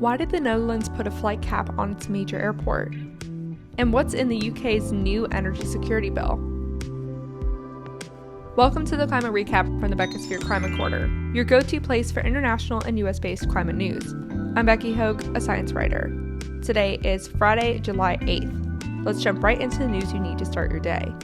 Why did the Netherlands put a flight cap on its major airport? And what's in the UK's new energy security bill? Welcome to the Climate Recap from the Beckisphere Climate Corner, your go-to place for international and US-based climate news. I'm Becky Hogue, a science writer. Today is Friday, July 8th. Let's jump right into the news you need to start your day.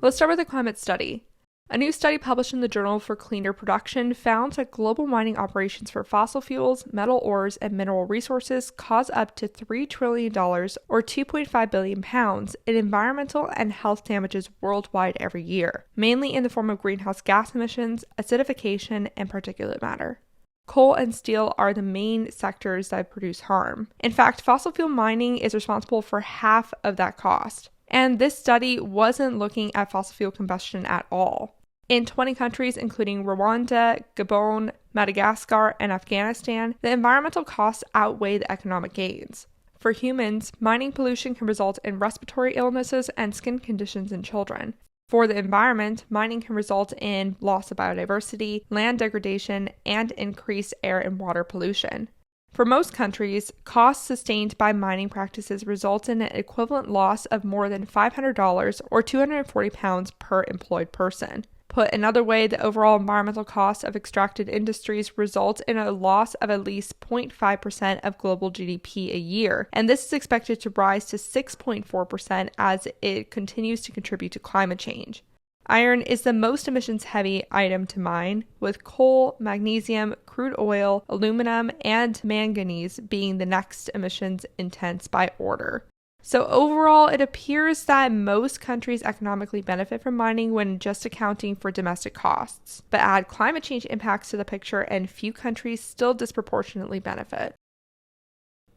Let's start with a climate study. A new study published in the Journal for Cleaner Production found that global mining operations for fossil fuels, metal ores, and mineral resources cause up to $3 trillion or 2.5 billion pounds in environmental and health damages worldwide every year, mainly in the form of greenhouse gas emissions, acidification, and particulate matter. Coal and steel are the main sectors that produce harm. In fact, fossil fuel mining is responsible for half of that cost. And this study wasn't looking at fossil fuel combustion at all. In 20 countries, including Rwanda, Gabon, Madagascar, and Afghanistan, the environmental costs outweigh the economic gains. For humans, mining pollution can result in respiratory illnesses and skin conditions in children. For the environment, mining can result in loss of biodiversity, land degradation, and increased air and water pollution. For most countries, costs sustained by mining practices result in an equivalent loss of more than $500 or 240 pounds per employed person. Put another way, the overall environmental costs of extracted industries result in a loss of at least 0.5% of global GDP a year, and this is expected to rise to 6.4% as it continues to contribute to climate change. Iron is the most emissions-heavy item to mine, with coal, magnesium, crude oil, aluminum, and manganese being the next emissions-intense by order. So overall, it appears that most countries economically benefit from mining when just accounting for domestic costs, but add climate change impacts to the picture and few countries still disproportionately benefit.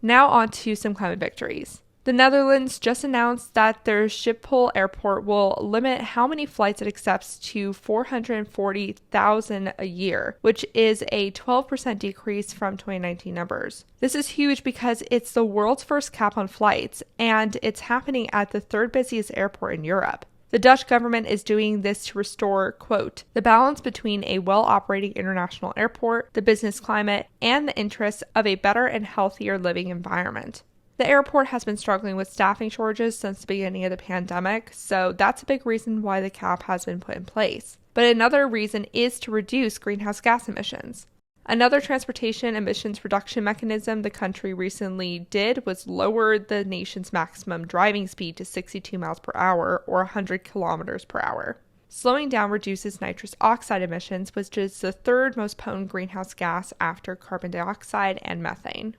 Now on to some climate victories. The Netherlands just announced that their Schiphol airport will limit how many flights it accepts to 440,000 a year, which is a 12% decrease from 2019 numbers. This is huge because it's the world's first cap on flights, and it's happening at the third busiest airport in Europe. The Dutch government is doing this to restore, quote, the balance between a well-operating international airport, the business climate, and the interests of a better and healthier living environment. The airport has been struggling with staffing shortages since the beginning of the pandemic, so that's a big reason why the cap has been put in place. But another reason is to reduce greenhouse gas emissions. Another transportation emissions reduction mechanism the country recently did was lower the nation's maximum driving speed to 62 miles per hour or 100 kilometers per hour. Slowing down reduces nitrous oxide emissions, which is the third most potent greenhouse gas after carbon dioxide and methane.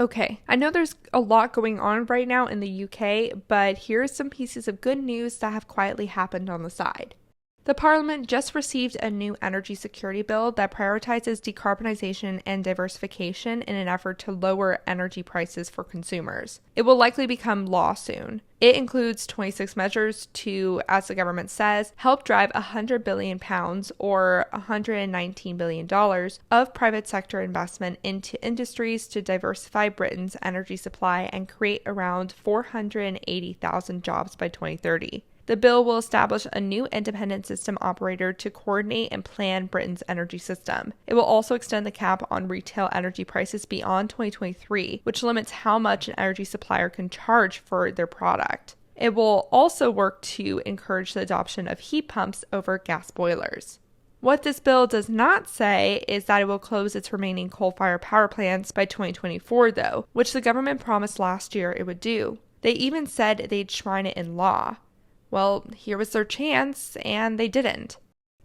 Okay, I know there's a lot going on right now in the UK, but here's some pieces of good news that have quietly happened on the side. The Parliament just received a new energy security bill that prioritizes decarbonization and diversification in an effort to lower energy prices for consumers. It will likely become law soon. It includes 26 measures to, as the government says, help drive £100 billion or $119 billion of private sector investment into industries to diversify Britain's energy supply and create around 480,000 jobs by 2030. The bill will establish a new independent system operator to coordinate and plan Britain's energy system. It will also extend the cap on retail energy prices beyond 2023, which limits how much an energy supplier can charge for their product. It will also work to encourage the adoption of heat pumps over gas boilers. What this bill does not say is that it will close its remaining coal-fired power plants by 2024, though, which the government promised last year it would do. They even said they'd shrine it in law. Well, here was their chance, and they didn't.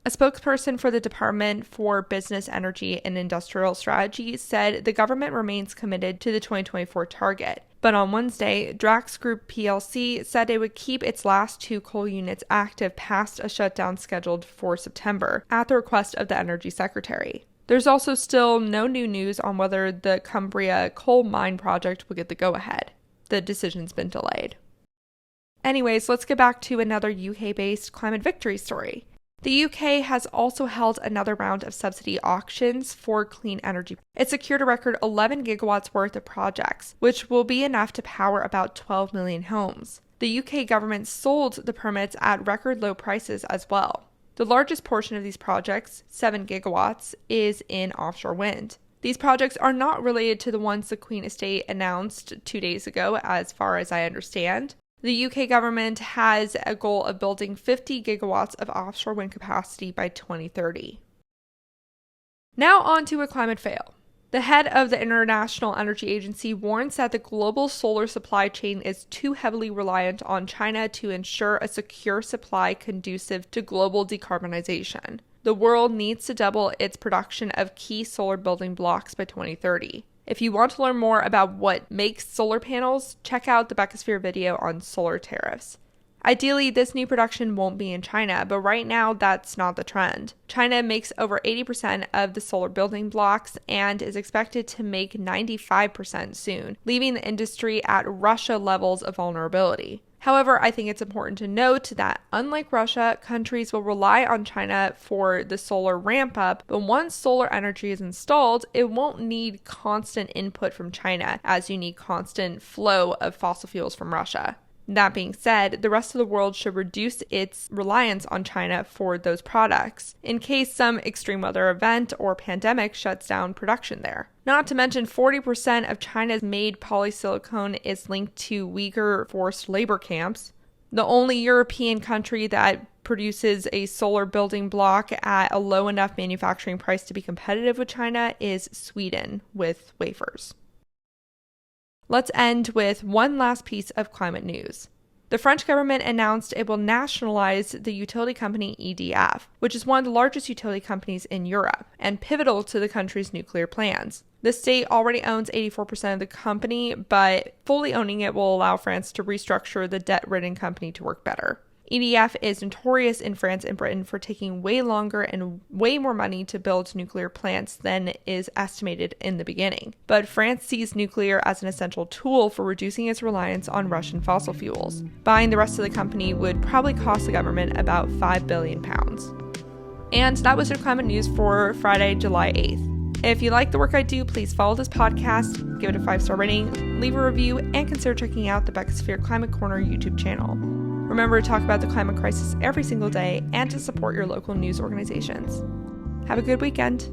A spokesperson for the Department for Business, Energy, and Industrial Strategy said the government remains committed to the 2024 target. But on Wednesday, Drax Group plc said it would keep its last two coal units active past a shutdown scheduled for September, at the request of the Energy Secretary. There's also still no new news on whether the Cumbria coal mine project will get the go-ahead. The decision's been delayed. Anyways, let's get back to another UK-based climate victory story. The UK has also held another round of subsidy auctions for clean energy. It secured a record 11 gigawatts worth of projects, which will be enough to power about 12 million homes. The UK government sold the permits at record low prices as well. The largest portion of these projects, 7 gigawatts, is in offshore wind. These projects are not related to the ones the Queen Estate announced 2 days ago, as far as I understand. The UK government has a goal of building 50 gigawatts of offshore wind capacity by 2030. Now on to a climate fail. The head of the International Energy Agency warns that the global solar supply chain is too heavily reliant on China to ensure a secure supply conducive to global decarbonization. The world needs to double its production of key solar building blocks by 2030. If you want to learn more about what makes solar panels, check out the Beckisphere video on solar tariffs. Ideally, this new production won't be in China, but right now that's not the trend. China makes over 80% of the solar building blocks and is expected to make 95% soon, leaving the industry at Russia levels of vulnerability. However, I think it's important to note that unlike Russia, countries will rely on China for the solar ramp up, but once solar energy is installed, it won't need constant input from China as you need constant flow of fossil fuels from Russia. That being said, the rest of the world should reduce its reliance on China for those products, in case some extreme weather event or pandemic shuts down production there. Not to mention, 40% of China's made polysilicon is linked to Uyghur forced labor camps. The only European country that produces a solar building block at a low enough manufacturing price to be competitive with China is Sweden with wafers. Let's end with one last piece of climate news. The French government announced it will nationalize the utility company EDF, which is one of the largest utility companies in Europe and pivotal to the country's nuclear plans. The state already owns 84% of the company, but fully owning it will allow France to restructure the debt-ridden company to work better. EDF is notorious in France and Britain for taking way longer and way more money to build nuclear plants than is estimated in the beginning. But France sees nuclear as an essential tool for reducing its reliance on Russian fossil fuels. Buying the rest of the company would probably cost the government about £5 billion. And that was your climate news for Friday, July 8th. If you like the work I do, please follow this podcast, give it a 5-star rating, leave a review, and consider checking out the Beckisphere Climate Corner YouTube channel. Remember to talk about the climate crisis every single day and to support your local news organizations. Have a good weekend.